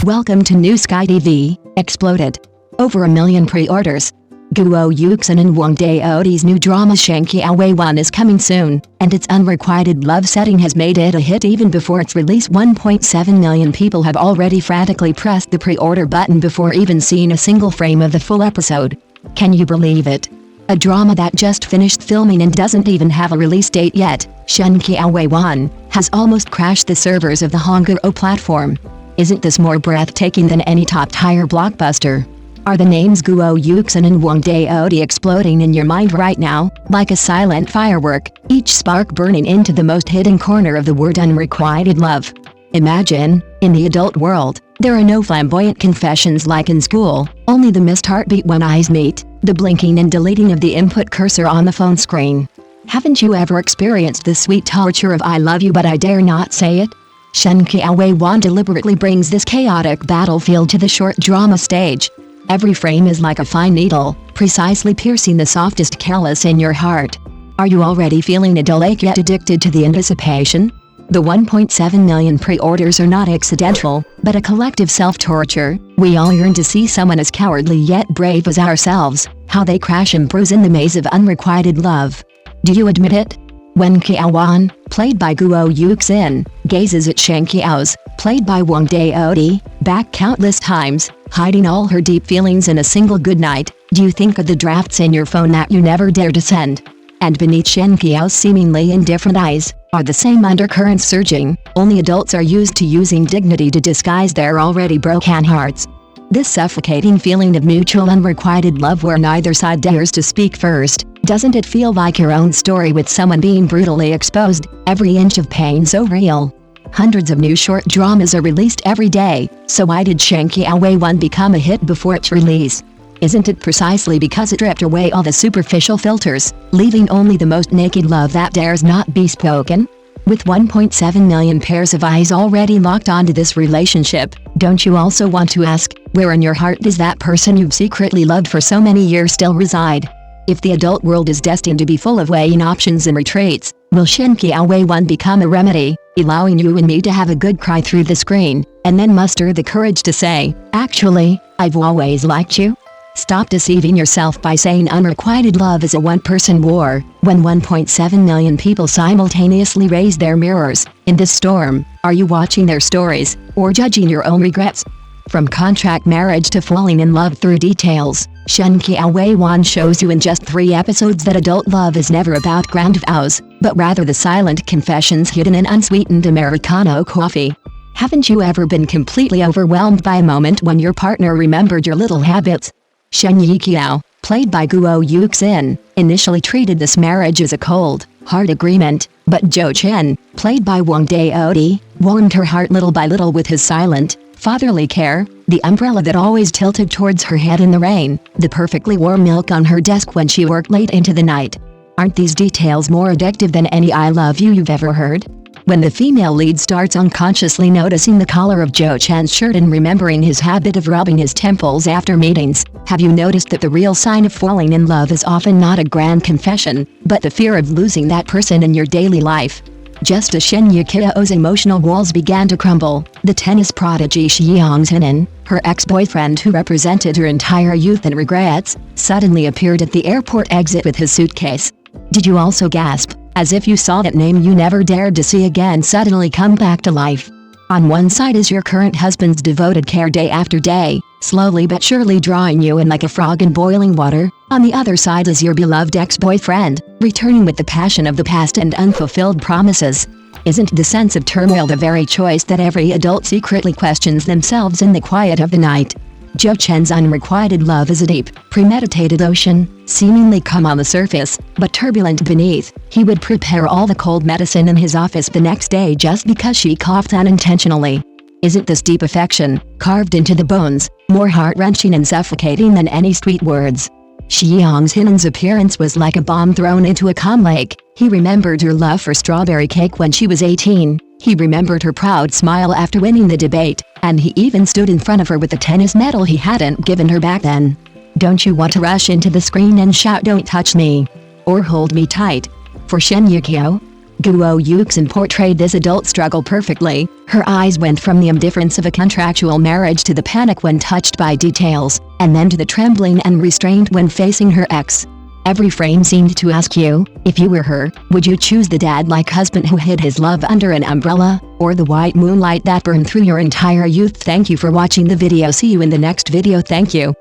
Welcome to New Sky TV, Exploded. Over 1 million pre-orders. Guo Yuxin and Wang Daotie's new drama Shen Qiao Wei Wan is coming soon, and its unrequited love setting has made it a hit even before its release. 1.7 million people have already frantically pressed the pre-order button before even seeing a single frame of the full episode. Can you believe it? A drama that just finished filming and doesn't even have a release date yet, Shen Qiao Wei Wan, has almost crashed the servers of the Hangzhou platform. Isn't this more breathtaking than any top-tier blockbuster? Are the names Guo Yuxin and Wang Daotie exploding in your mind right now, like a silent firework, each spark burning into the most hidden corner of the word unrequited love? Imagine, in the adult world, there are no flamboyant confessions like in school, only the missed heartbeat when eyes meet, the blinking and deleting of the input cursor on the phone screen. Haven't you ever experienced the sweet torture of I love you but I dare not say it? Shen Qiao Wei Wan deliberately brings this chaotic battlefield to the short drama stage. Every frame is like a fine needle, precisely piercing the softest callus in your heart. Are you already feeling a dull ache yet addicted to the anticipation? The 1.7 million pre-orders are not accidental, but a collective self-torture. We all yearn to see someone as cowardly yet brave as ourselves, how they crash and bruise in the maze of unrequited love. Do you admit it? When Qiao Wan, played by Guo Yuxin, gazes at Shen Qiao's, played by Wang Daotie, back countless times, hiding all her deep feelings in a single goodnight, do you think of the drafts in your phone that you never dare to send? And beneath Shen Qiao's seemingly indifferent eyes, are the same undercurrents surging, only adults are used to using dignity to disguise their already broken hearts. This suffocating feeling of mutual unrequited love where neither side dares to speak first, doesn't it feel like your own story with someone being brutally exposed, every inch of pain so real? Hundreds of new short dramas are released every day, so why did Shen Qiao Wei Wan become a hit before its release? Isn't it precisely because it stripped away all the superficial filters, leaving only the most naked love that dares not be spoken? With 1.7 million pairs of eyes already locked onto this relationship, don't you also want to ask, where in your heart does that person you've secretly loved for so many years still reside? If the adult world is destined to be full of weighing options and retreats, will Shen Qiao Wei Wan become a remedy, allowing you and me to have a good cry through the screen, and then muster the courage to say, actually, I've always liked you? Stop deceiving yourself by saying unrequited love is a one-person war, when 1.7 million people simultaneously raise their mirrors. In this storm, are you watching their stories, or judging your own regrets? From contract marriage to falling in love through details, Shen Qiao Wei Wan shows you in just 3 episodes that adult love is never about grand vows, but rather the silent confessions hidden in unsweetened Americano coffee. Haven't you ever been completely overwhelmed by a moment when your partner remembered your little habits? Shen Qiao, played by Guo Yuxin, initially treated this marriage as a cold, hard agreement, but Zhou Chen, played by Wang Daotie, warmed her heart little by little with his silent, fatherly care, the umbrella that always tilted towards her head in the rain, the perfectly warm milk on her desk when she worked late into the night. Aren't these details more addictive than any I love you've ever heard? When the female lead starts unconsciously noticing the collar of Zhou Chen's shirt and remembering his habit of rubbing his temples after meetings, have you noticed that the real sign of falling in love is often not a grand confession, but the fear of losing that person in your daily life? Just as Shen Qiao's emotional walls began to crumble, the tennis prodigy Yuxin, her ex-boyfriend who represented her entire youth and regrets, suddenly appeared at the airport exit with his suitcase. Did you also gasp, as if you saw that name you never dared to see again suddenly come back to life? On one side is your current husband's devoted care day after day, slowly but surely drawing you in like a frog in boiling water. On the other side is your beloved ex-boyfriend, returning with the passion of the past and unfulfilled promises. Isn't the sense of turmoil the very choice that every adult secretly questions themselves in the quiet of the night? Zhou Chen's unrequited love is a deep, premeditated ocean, seemingly calm on the surface, but turbulent beneath. He would prepare all the cold medicine in his office the next day just because she coughed unintentionally. Isn't this deep affection, carved into the bones, more heart-wrenching and suffocating than any sweet words? Yuxin's appearance was like a bomb thrown into a calm lake. He remembered her love for strawberry cake when she was 18. He remembered her proud smile after winning the debate, and he even stood in front of her with the tennis medal he hadn't given her back then. Don't you want to rush into the screen and shout, "Don't touch me," or "Hold me tight"? For Shen Qiao, Guo Yuxin portrayed this adult struggle perfectly. Her eyes went from the indifference of a contractual marriage to the panic when touched by details, and then to the trembling and restraint when facing her ex. Every frame seemed to ask you, if you were her, would you choose the dad-like husband who hid his love under an umbrella, or the white moonlight that burned through your entire youth? Thank you for watching the video. See you in the next video. Thank you.